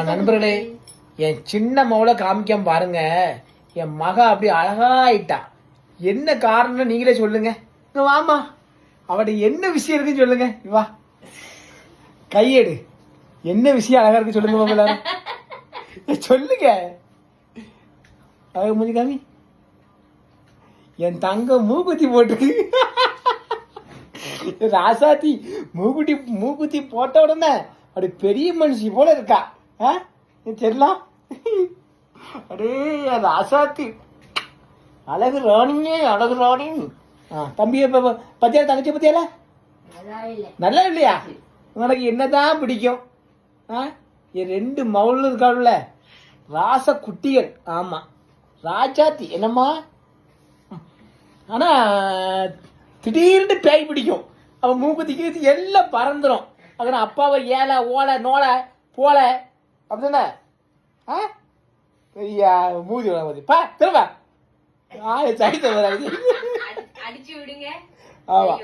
நண்பர்களே, என் சின்ன மவளை காமிக்காம பாருங்க, என் மக அப்படி அழகாயிட்டா. என்ன காரணம் நீங்களே சொல்லுங்க. வாமா, அவட என்ன விஷயம் இருக்குன்னு சொல்லுங்க. வா, கையெடு. என்ன விஷயம் அழகா இருக்கு சொல்லுங்க மாப்பிள்ள. சொல்லுங்க. அழகு மூஞ்சி காமி. என் தங்க மூக்குத்தி போட்டுருக்கு. ராசாத்தி மூக்குத்தி போட்ட உடனே அப்படி பெரிய மனுஷி போல இருக்கா. தெரியலாம். அடே ராசாத்தி, அழகு ராணியே, அழகு ராணி. தம்பி பத்தியா, தங்கச்சி பத்தியால நல்லா இல்லையா? உனக்கு என்னதான் பிடிக்கும்? என் 2 மவுள் இருக்காளுல, ராச குட்டிகள். ஆமா, ராஜாத்தி என்னம்மா. ஆனா திடீர்னு பேய் பிடிக்கும். அவன் மூக்குத்திக்கு எல்லாம் பறந்துடும். அதனால அப்பாவை ஏழை ஓலை நோலை போல அப்படின்னா ஐயா மூதி வராது. பா திரும்ப சைத்த வராது. அடிச்சு விடுங்க. ஆமா.